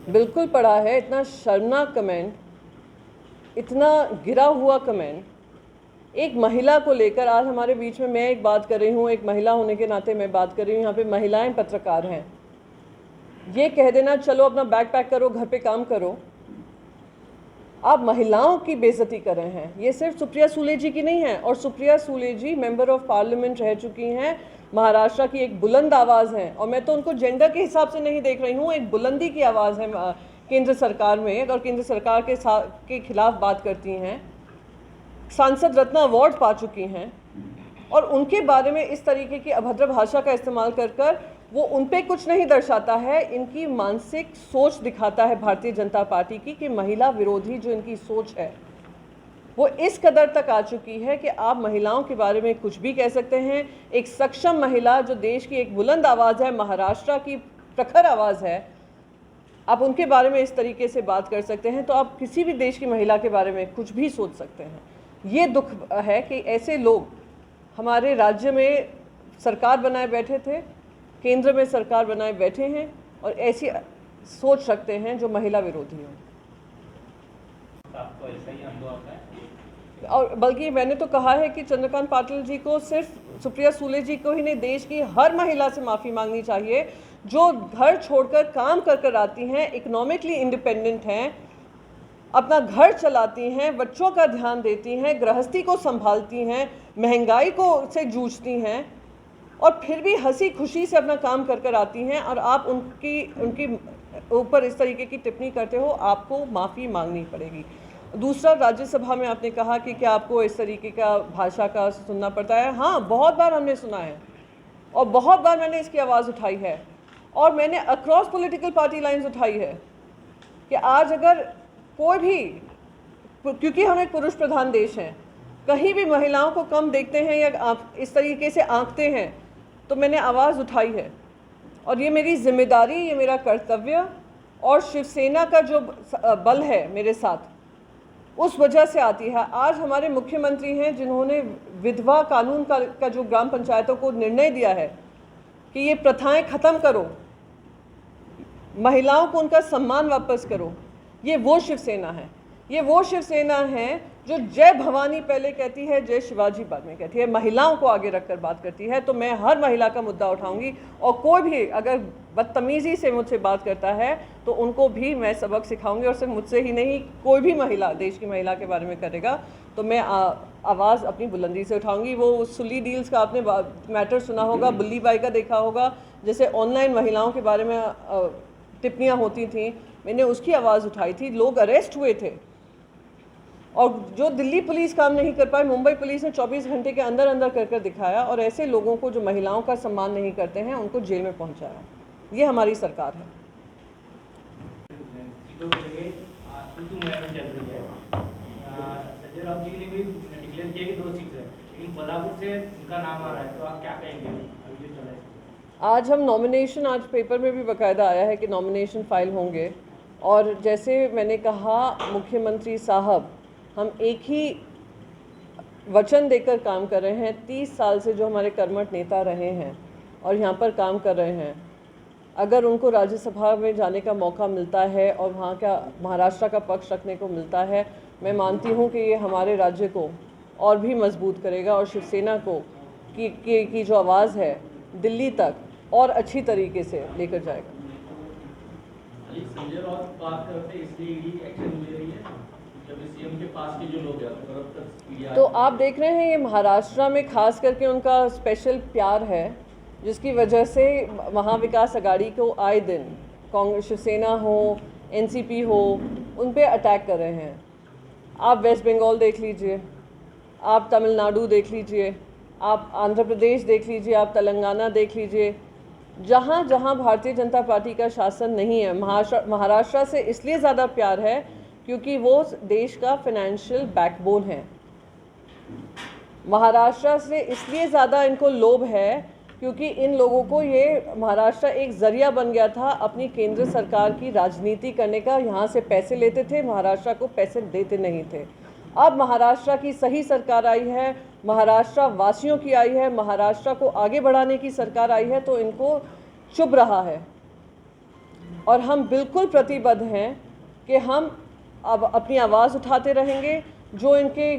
बिल्कुल पढ़ा है। इतना शर्मनाक कमेंट, इतना गिरा हुआ कमेंट एक महिला को लेकर। आज हमारे बीच में मैं एक बात कर रही हूँ, एक महिला होने के नाते मैं बात कर रही हूँ, यहाँ पे महिलाएं पत्रकार हैं। ये कह देना चलो अपना बैग पैक करो, घर पे काम करो, आप महिलाओं की बेइज्जती कर रहे हैं। ये सिर्फ सुप्रिया सुले जी की नहीं है, और सुप्रिया सुले जी मेंबर ऑफ पार्लियामेंट रह चुकी हैं, महाराष्ट्र की एक बुलंद आवाज़ है। और मैं तो उनको जेंडर के हिसाब से नहीं देख रही हूँ, एक बुलंदी की आवाज़ है केंद्र सरकार में, और केंद्र सरकार के खिलाफ बात करती हैं। सांसद रत्न अवार्ड पा चुकी हैं, और उनके बारे में इस तरीके की अभद्र भाषा का इस्तेमाल कर वो उन पे कुछ नहीं दर्शाता है, इनकी मानसिक सोच दिखाता है भारतीय जनता पार्टी की, कि महिला विरोधी जो इनकी सोच है वो इस कदर तक आ चुकी है कि आप महिलाओं के बारे में कुछ भी कह सकते हैं। एक सक्षम महिला जो देश की एक बुलंद आवाज़ है, महाराष्ट्र की प्रखर आवाज़ है, आप उनके बारे में इस तरीके से बात कर सकते हैं, तो आप किसी भी देश की महिला के बारे में कुछ भी सोच सकते हैं। ये दुख है कि ऐसे लोग हमारे राज्य में सरकार बनाए बैठे थे, केंद्र में सरकार बनाए बैठे हैं, और ऐसी सोच रखते हैं जो महिला विरोधी हो। आपको ऐसा ही अनुभव है? और बल्कि मैंने तो कहा है कि चंद्रकांत पाटिल जी को, सिर्फ सुप्रिया सुले जी को ही नहीं, देश की हर महिला से माफ़ी मांगनी चाहिए जो घर छोड़कर काम कर कर आती हैं, इकोनॉमिकली इंडिपेंडेंट हैं, अपना घर चलाती हैं, बच्चों का ध्यान देती हैं, गृहस्थी को संभालती हैं, महंगाई को से जूझती हैं, और फिर भी हंसी खुशी से अपना काम कर कर आती हैं, और आप उनकी ऊपर इस तरीके की टिप्पणी करते हो, आपको माफ़ी मांगनी पड़ेगी। दूसरा, राज्यसभा में आपने कहा कि क्या आपको इस तरीके का भाषा का सुनना पड़ता है। हाँ, बहुत बार हमने सुना है, और बहुत बार मैंने इसकी आवाज़ उठाई है, और मैंने अक्रॉस पॉलिटिकल पार्टी लाइन्स उठाई है कि आज अगर कोई भी, क्योंकि हम एक पुरुष प्रधान देश हैं, कहीं भी महिलाओं को कम देखते हैं या इस तरीके से आंकते हैं, तो मैंने आवाज़ उठाई है, और ये मेरी जिम्मेदारी, ये मेरा कर्तव्य, और शिवसेना का जो बल है मेरे साथ, उस वजह से आती है। आज हमारे मुख्यमंत्री हैं जिन्होंने विधवा कानून का जो ग्राम पंचायतों को निर्णय दिया है कि ये प्रथाएं ख़त्म करो, महिलाओं को उनका सम्मान वापस करो, ये वो शिवसेना है। ये वो शिवसेना है जो जय भवानी पहले कहती है, जय शिवाजी बाद में कहती है, महिलाओं को आगे रखकर बात करती है। तो मैं हर महिला का मुद्दा उठाऊंगी, और कोई भी अगर बदतमीज़ी से मुझसे बात करता है तो उनको भी मैं सबक सिखाऊंगी, और सिर्फ मुझसे ही नहीं, कोई भी महिला देश की महिला के बारे में करेगा तो मैं आवाज़ अपनी बुलंदी से उठाऊंगी। वो सुली डील्स का आपने मैटर सुना होगा, बुल्ली बाई का देखा होगा, जैसे ऑनलाइन महिलाओं के बारे में टिप्पणियाँ होती थी, मैंने उसकी आवाज़ उठाई थी, लोग अरेस्ट हुए थे, और जो दिल्ली पुलिस काम नहीं कर पाए, मुंबई पुलिस ने 24 घंटे के अंदर अंदर कर दिखाया, और ऐसे लोगों को जो महिलाओं का सम्मान नहीं करते हैं उनको जेल में पहुंचाया। ये हमारी सरकार है। आज हम नॉमिनेशन, आज पेपर में भी बाकायदा आया है कि नॉमिनेशन फाइल होंगे, और जैसे मैंने कहा, मुख्यमंत्री साहब, हम एक ही वचन देकर काम कर रहे हैं। 30 साल से जो हमारे कर्मठ नेता रहे हैं और यहाँ पर काम कर रहे हैं, अगर उनको राज्यसभा में जाने का मौका मिलता है और वहाँ का महाराष्ट्र का पक्ष रखने को मिलता है, मैं मानती हूँ कि ये हमारे राज्य को और भी मजबूत करेगा, और शिवसेना को की जो आवाज़ है दिल्ली तक और अच्छी तरीके से लेकर जाएगा। संजय राउत बात करते इसलिए ईडी एक्शन ले रही है, जब सीएम के पास के जो लोग हैं, तो आप देख रहे हैं ये महाराष्ट्र में खास करके उनका स्पेशल प्यार है, जिसकी वजह से महाविकास आघाड़ी को आए दिन कांग्रेस, शिवसेना हो, एनसीपी हो, उन पे अटैक कर रहे हैं। आप वेस्ट बंगाल देख लीजिए, आप तमिलनाडु देख लीजिए, आप आंध्र प्रदेश देख लीजिए, आप तेलंगाना देख लीजिए, जहाँ जहाँ भारतीय जनता पार्टी का शासन नहीं है। महाराष्ट्र से इसलिए ज़्यादा प्यार है क्योंकि वो देश का फाइनेंशियल बैकबोन है। महाराष्ट्र से इसलिए ज़्यादा इनको लोभ है क्योंकि इन लोगों को ये महाराष्ट्र एक ज़रिया बन गया था अपनी केंद्र सरकार की राजनीति करने का। यहाँ से पैसे लेते थे, महाराष्ट्र को पैसे देते नहीं थे। अब महाराष्ट्र की सही सरकार आई है, महाराष्ट्र वासियों की आई है, महाराष्ट्र को आगे बढ़ाने की सरकार आई है, तो इनको चुभ रहा है और हम बिल्कुल प्रतिबद्ध हैं कि हम अब अपनी आवाज़ उठाते रहेंगे, जो इनके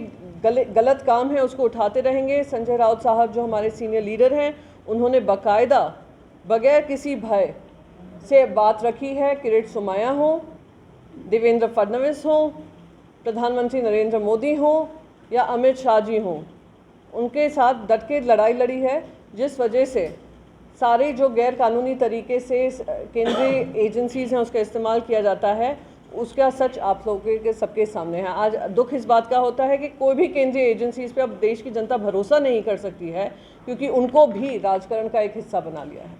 गलत काम है उसको उठाते रहेंगे। संजय राउत साहब जो हमारे सीनियर लीडर हैं, उन्होंने बाकायदा बगैर किसी भय से बात रखी है। किरीट सोमैया हो, देवेंद्र फडणवीस हो, प्रधानमंत्री नरेंद्र मोदी हो या अमित शाह जी हों, उनके साथ डट के लड़ाई लड़ी है, जिस वजह से सारे जो गैर कानूनी तरीके से केंद्रीय एजेंसीज़ हैं उसका इस्तेमाल किया जाता है, उसका सच आप लोगों के सबके सामने है। आज दुख इस बात का होता है कि कोई भी केंद्रीय एजेंसीज़ पे अब देश की जनता भरोसा नहीं कर सकती है, क्योंकि उनको भी राजकारण का एक हिस्सा बना लिया है।